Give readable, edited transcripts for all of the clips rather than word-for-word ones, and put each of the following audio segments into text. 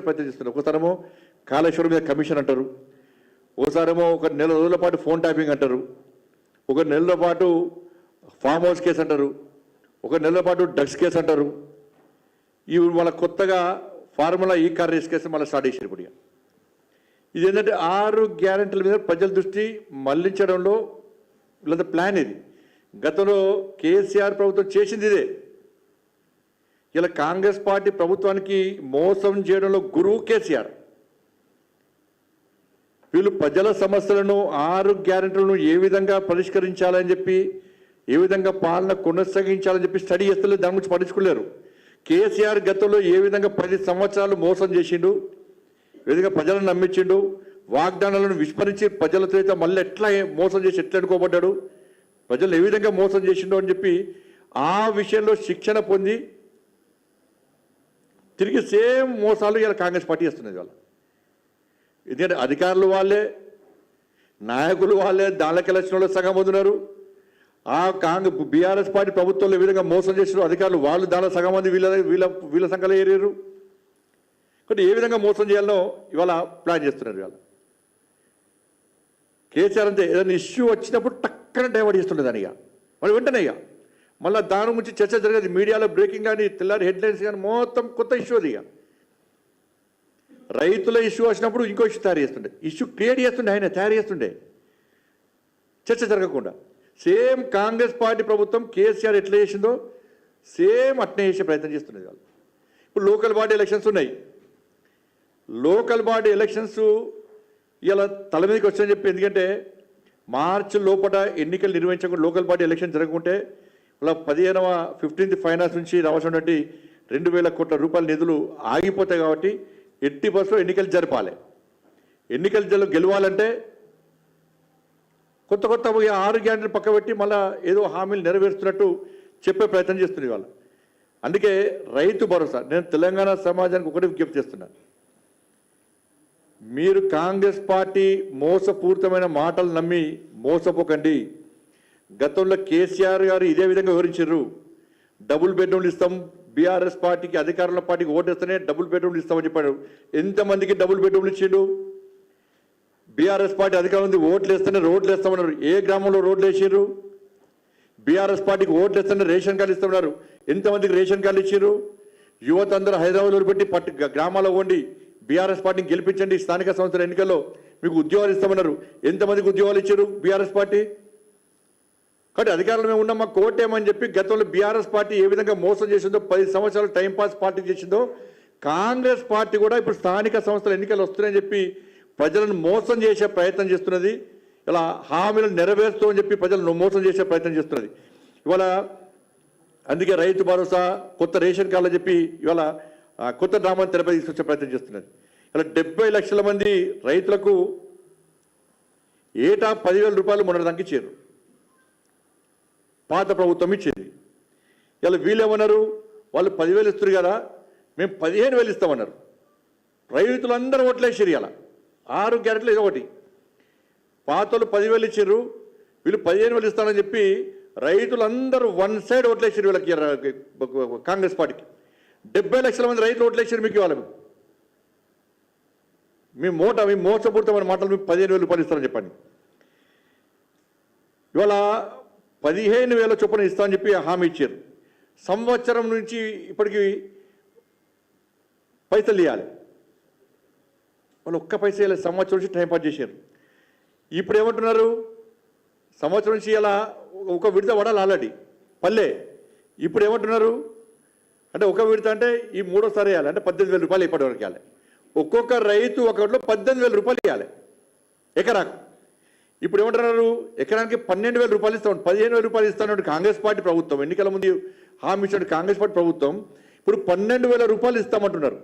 ప్రయత్నం చేస్తున్నారు. ఒకసారేమో కాళేశ్వరం మీద కమిషన్ అంటారు, ఒకసారేమో ఒక నెల రోజుల పాటు ఫోన్ ట్యాపింగ్ అంటారు, ఒక నెలల పాటు ఫామ్ హౌస్ కేసు అంటారు, ఒక నెలల పాటు డ్రగ్స్ కేసు అంటారు. ఇవి మళ్ళీ కొత్తగా ఫార్ములా ఈ కార్ రేస్ కేసు మళ్ళీ స్టార్ట్ చేశారు. ఇప్పుడు ఇది ఏంటంటే 6 గ్యారెంటీల మీద ప్రజల దృష్టి మళ్లించడంలో లేదా ప్లాన్ ఇది. గతంలో కేసీఆర్ ప్రభుత్వం చేసింది ఇదే. ఇలా కాంగ్రెస్ పార్టీ ప్రభుత్వానికి మోసం చేయడంలో గురువు కేసీఆర్. వీళ్ళు ప్రజల సమస్యలను 6 గ్యారెంటీలను ఏ విధంగా పరిష్కరించాలని చెప్పి, ఏ విధంగా పాలన కొనసాగించాలని చెప్పి స్టడీ చేస్తలేదు, దాని గురించి పట్టించుకోలేరు. కేసీఆర్ గతంలో ఏ విధంగా 10 సంవత్సరాలు మోసం చేసిండు, ఏ విధంగా ప్రజలను నమ్మించిండు, వాగ్దానాలను విస్మరించి ప్రజలతో అయితే మళ్ళీ ఎట్లా మోసం చేసి ఎట్లా అనుకోబడ్డాడు, ప్రజలు ఏ విధంగా మోసం చేసిండో అని చెప్పి ఆ విషయంలో శిక్షణ పొంది తిరిగి సేమ్ మోసాలు ఇలా కాంగ్రెస్ పార్టీ చేస్తున్నది. వాళ్ళ ఎందుకంటే అధికారులు వాళ్ళే, నాయకులు వాళ్ళే, దానికి ఎలక్షన్లో సగం పొందున్నారు. ఆ బీఆర్ఎస్ పార్టీ ప్రభుత్వంలో ఏ విధంగా మోసం చేసిన అధికారులు వాళ్ళు దానిలో సగం మంది వీళ్ళ సంఖ్యలో ఏరారు. కాబట్టి ఏ విధంగా మోసం చేయాలనో ఇవాళ ప్లాన్ చేస్తున్నారు. ఇవాళ కేసీఆర్ అంతే, ఏదైనా ఇష్యూ వచ్చినప్పుడు టక్కన డైవర్ట్ చేస్తుండే దాని. ఇక మరి వెంటనే ఇక మళ్ళీ దాని గురించి చర్చ జరగదు. మీడియాలో బ్రేకింగ్ కానీ తెల్లారి హెడ్లైన్స్ కానీ మొత్తం కొత్త ఇష్యూ అది. ఇక రైతుల ఇష్యూ వచ్చినప్పుడు ఇంకో ఇష్యూ తయారు చేస్తుండే, ఇష్యూ క్రియేట్ చేస్తుండే, ఆయన తయారు చేస్తుండే చర్చ జరగకుండా. సేమ్ కాంగ్రెస్ పార్టీ ప్రభుత్వం కేసీఆర్ ఎట్లా చేసిందో సేమ్ అట్నే చేసే ప్రయత్నం చేస్తున్నది వాళ్ళు. ఇప్పుడు లోకల్ బాడీ ఎలక్షన్స్ ఉన్నాయి. లోకల్ బాడీ ఎలక్షన్స్ ఇలా తల మీదకి వచ్చాయని చెప్పి, ఎందుకంటే మార్చి లోపల ఎన్నికలు నిర్వహించకుండా లోకల్ బాడీ ఎలక్షన్ జరగకుంటే ఇలా 15th ఫైనాన్స్ నుంచి రావాల్సినటువంటి 2,000 కోట్ల రూపాయల నిధులు ఆగిపోతాయి. కాబట్టి ఎట్టి బస్సులో ఎన్నికలు జరపాలి. ఎన్నికలు గెలవాలంటే కొత్త 6 గ్యారెంటీలు పక్కబెట్టి మళ్ళీ ఏదో హామీలు నెరవేరుస్తున్నట్టు చెప్పే ప్రయత్నం చేస్తుంది వాళ్ళు. అందుకే రైతు భరోసా, నేను తెలంగాణ సమాజానికి ఒకటి విజ్ఞప్తి చేస్తున్నాను. మీరు కాంగ్రెస్ పార్టీ మోసపూరితమైన మాటలు నమ్మి మోసపోకండి. గతంలో కేసీఆర్ గారు ఇదే విధంగా వివరించారు. డబుల్ బెడ్రూమ్లు ఇస్తాం, బీఆర్ఎస్ పార్టీకి అధికారంలో పార్టీకి ఓటేస్తేనే డబుల్ బెడ్రూమ్లు ఇస్తామని చెప్పాడు. ఎంతమందికి డబుల్ బెడ్రూమ్లు ఇచ్చిండు? బీఆర్ఎస్ పార్టీ అధికారం ఉంది, ఓట్లు వేస్తేనే రోడ్లు వేస్తామన్నారు. ఏ గ్రామంలో రోడ్లు వేసారు? బీఆర్ఎస్ పార్టీకి ఓట్లు వేస్తేనే రేషన్ కార్డు ఇస్తామన్నారు. ఎంతమందికి రేషన్ కార్డులు ఇచ్చారు? యువత అందరూ హైదరాబాద్లో పెట్టి గ్రామాల్లో ఉండి బీఆర్ఎస్ పార్టీని గెలిపించండి, స్థానిక సంస్థల ఎన్నికల్లో మీకు ఉద్యోగాలు ఇస్తామన్నారు. ఎంతమందికి ఉద్యోగాలు ఇచ్చారు బీఆర్ఎస్ పార్టీ? కాబట్టి అధికారంలో మేము ఉన్నాం, మాకు కోటేమని చెప్పి గతంలో బీఆర్ఎస్ పార్టీ ఏ విధంగా మోసం చేసిందో, 10 సంవత్సరాలు టైంపాస్ పార్టీ చేసిందో, కాంగ్రెస్ పార్టీ కూడా ఇప్పుడు స్థానిక సంస్థల ఎన్నికలు వస్తున్నాయని చెప్పి ప్రజలను మోసం చేసే ప్రయత్నం చేస్తున్నది. ఇలా హామీలను నెరవేరుస్తూ అని చెప్పి ప్రజలను మోసం చేసే ప్రయత్నం చేస్తున్నది. ఇవాళ అందుకే రైతు భరోసా, కొత్త రేషన్ కార్డులు చెప్పి ఇవాళ కొత్త డ్రామాను తెరపై తీసుకొచ్చే ప్రయత్నం చేస్తున్నది. ఇలా 70 లక్షల మంది రైతులకు ఏటా 10,000 రూపాయలు మొన్నటిదాకా ఇచ్చారు, పాత ప్రభుత్వం ఇచ్చేది. ఇలా వీళ్ళేమన్నారు, వాళ్ళు 10,000 ఇస్తారు కదా, మేము 15,000 ఇస్తామన్నారు. రైతులందరూ ఓట్లేసారు. ఇలా 6 గ్యారెంటీలు ఇది ఒకటి. పాతలు 10,000 ఇచ్చారు, వీళ్ళు 15,000 ఇస్తామని చెప్పి రైతులందరూ వన్ సైడ్ ఓట్లేసారు వీళ్ళకి, కాంగ్రెస్ పార్టీకి. 70 లక్షల మంది రైతులు ఓట్లేసారు మీకు. ఇవాళ మీ మోసపూరితమైన మాటలు మీకు 15,000 రూపాయలు ఇస్తారని చెప్పండి. ఇవాళ 15,000 చొప్పున ఇస్తామని చెప్పి హామీ ఇచ్చారు. సంవత్సరం నుంచి ఇప్పటికి పైసలు ఇవ్వాలి. వాళ్ళు ఒక్క పైసా ఇలా సంవత్సరం నుంచి టైం పాస్ చేశారు. ఇప్పుడు ఏమంటున్నారు, సంవత్సరం నుంచి ఇలా ఒక విడత పడాలి ఆల్రెడీ పల్లె. ఇప్పుడు ఏమంటున్నారు అంటే ఒక విడత అంటే ఈ 3వసారి ఇవ్వాలి, అంటే 18,000 రూపాయలు ఇప్పటివరకు ఇవ్వాలి. ఒక్కొక్క రైతు ఒకటిలో 18,000 రూపాయలు ఇవ్వాలి ఎకరాకు. ఇప్పుడు ఏమంటున్నారు, ఎకరానికి 12,000 రూపాయలు ఇస్తాం, 15,000 రూపాయలు ఇస్తాను కాంగ్రెస్ పార్టీ ప్రభుత్వం. ఎన్నికల ముందు హామీ ఇచ్చిన కాంగ్రెస్ పార్టీ ప్రభుత్వం ఇప్పుడు 12,000 రూపాయలు ఇస్తామంటున్నారు.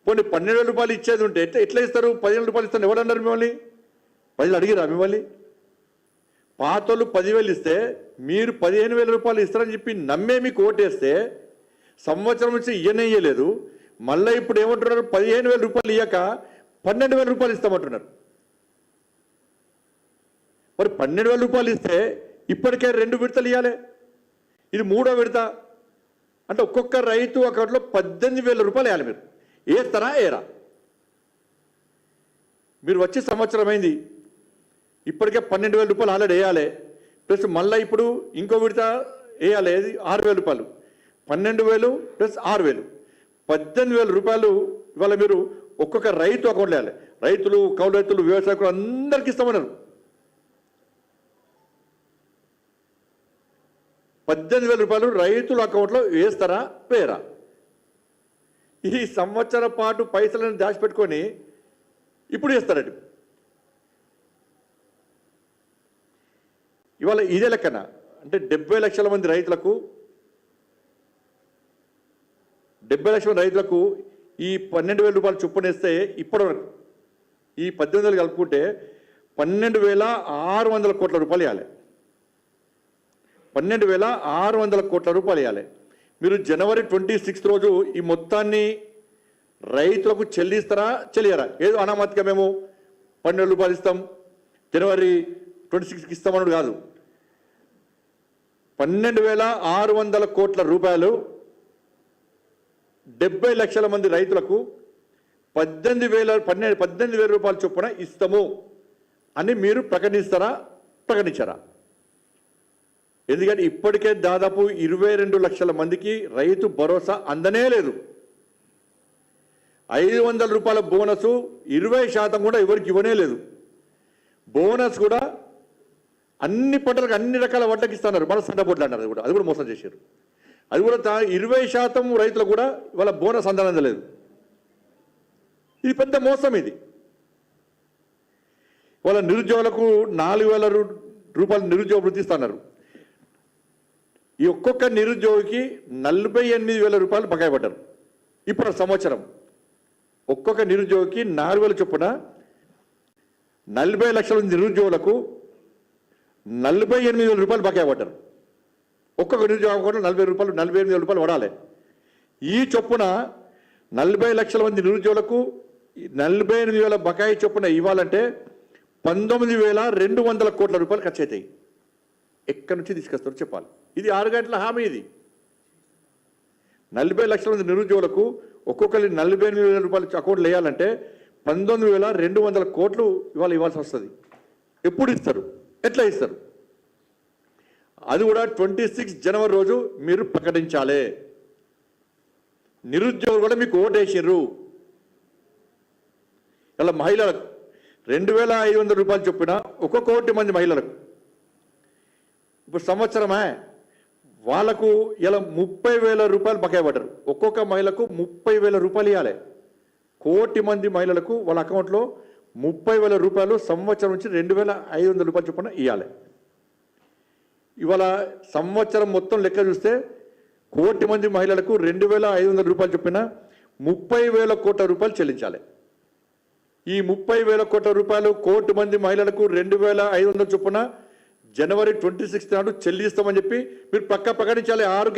పోనీ 12,000 రూపాయలు ఇచ్చేది ఉంటే ఎట్లా ఇస్తారు? 15,000 రూపాయలు ఇస్తాను ఎవరన్నారు మిమ్మల్ని? ప్రజలు అడిగిరా మిమ్మల్ని? పాతోళ్ళు 10,000 ఇస్తే మీరు 15,000 రూపాయలు ఇస్తారని చెప్పి నమ్మే మీకు ఓటేస్తే సంవత్సరం నుంచి ఇయ్యలేదు. మళ్ళీ ఇప్పుడు ఏమంటున్నారు, 15,000 రూపాయలు ఇయ్యక 12,000 రూపాయలు ఇస్తామంటున్నారు. మరి 12,000 రూపాయలు ఇస్తే ఇప్పటికే 2 విడతలు ఇవ్వాలి, ఇది 3వ విడత. అంటే ఒక్కొక్క రైతు అకౌంట్లో 18,000 రూపాయలు వేయాలి మీరు. వేస్తారా ఏరా? మీరు వచ్చే సంవత్సరం అయింది, ఇప్పటికే 12,000 రూపాయలు ఆల్రెడీ వేయాలి, ప్లస్ మళ్ళీ ఇప్పుడు ఇంకో విడత వేయాలి, 6,000 రూపాయలు, 12,000 ప్లస్ 6,000, 18,000 రూపాయలు ఇవాళ మీరు ఒక్కొక్క రైతు అకౌంట్లో వేయాలి. రైతులు, కౌలు రైతులు, వ్యవసాయకులు అందరికీ ఇస్తామన్నారు. 18,000 రూపాయలు రైతుల అకౌంట్లో వేస్తారా వేయరా? ఈ సంవత్సరం పాటు పైసలను దాచిపెట్టుకొని ఇప్పుడు వేస్తారండి. ఇవాళ ఇదే లెక్కన అంటే 70 లక్షల మంది రైతులకు, 70 లక్షల రైతులకు ఈ 12,000 రూపాయలు చొప్పునేస్తే ఇప్పటివరకు ఈ 18,000 కలుపుకుంటే 12,600 కోట్ల రూపాయలు ఇవ్వాలి. 12,600 కోట్ల రూపాయలు ఇవ్వాలి. మీరు జనవరి 26 రోజు ఈ మొత్తాన్ని రైతులకు చెల్లిస్తారా చెల్లియరా? ఏదో అనామతిగా మేము 12,000 రూపాయలు ఇస్తాం, జనవరి 26కి ఇస్తామన్నాడు కాదు. 12,600 కోట్ల రూపాయలు 70 లక్షల మంది రైతులకు 18,000 రూపాయల చొప్పున ఇస్తాము అని మీరు ప్రకటిస్తారా ప్రకటించారా? ఎందుకంటే ఇప్పటికే దాదాపు 22 లక్షల మందికి రైతు భరోసా అందనే లేదు. 500 రూపాయల బోనస్ 20% కూడా ఎవరికి ఇవ్వనే లేదు. బోనస్ కూడా అన్ని పంటలకు అన్ని రకాల వడ్లకి ఇస్తున్నారు, మన సంట బొడ్లు అన్నారు, అది కూడా మోసం చేశారు. అది కూడా 20% రైతులకు కూడా ఇవాళ బోనస్ అందలేదు. ఇది పెద్ద మోసం. ఇది వాళ్ళ నిరుద్యోగులకు 4,000 రూపాయలు నిరుద్యోగ వృత్తి ఇస్తున్నారు. ఈ ఒక్కొక్క నిరుద్యోగికి 48,000 రూపాయలు బకాయి పడ్డారు. ఇప్పుడు సంవత్సరం ఒక్కొక్క నిరుద్యోగికి 4,000 చొప్పున 40 లక్షల నిరుద్యోగులకు 48,000 రూపాయలు బకాయి పడ్డారు. ఒక్కొక్క నిరుద్యోగం కూడా 48,000 రూపాయలు పడాలి. ఈ చొప్పున 40 లక్షల మంది నిరుద్యోగులకు 48,000 బకాయి చొప్పున ఇవ్వాలంటే 19,200 కోట్ల రూపాయలు ఖర్చు అవుతాయి. ఎక్కడి నుంచి తీసుకొస్తారో చెప్పాలి. ఇది 6 గంటల హామీ. ఇది 40 లక్షల మంది నిరుద్యోగులకు ఒక్కొక్కరి 48,000 రూపాయలు అకౌంట్లు వేయాలంటే 19,200 కోట్లు ఇవాళ ఇవ్వాల్సి వస్తుంది. ఎప్పుడు ఇస్తారు? ఎట్లా ఇస్తారు? అది కూడా 26 జనవరి రోజు మీరు ప్రకటించాలి. నిరుద్యోగులు కూడా మీకు ఓటేసారు. ఇలా మహిళలకు 2,500 రూపాయలు చొప్పున ఒక్కొక్క 1 మంది మహిళలకు ఇప్పుడు సంవత్సరమే వాళ్ళకు ఇలా 30,000 రూపాయలు బకాయి పడ్డారు. ఒక్కొక్క మహిళకు 30,000 రూపాయలు ఇవ్వాలి. 1 మంది మహిళలకు వాళ్ళ అకౌంట్లో 30,000 రూపాయలు సంవత్సరం నుంచి 2,500 రూపాయలు చొప్పున ఇవ్వాలి. ఇవాళ సంవత్సరం మొత్తం లెక్క చూస్తే 1 మంది మహిళలకు 2,500 రూపాయలు చొప్పున 30,000 కోట్ల రూపాయలు చెల్లించాలి. ఈ 30,000 కోట్ల రూపాయలు 1 మంది మహిళలకు 2,500 చొప్పున జనవరి 26 నాడు చెల్లిస్తామని చెప్పి మీరు ప్రకటించాలి. 6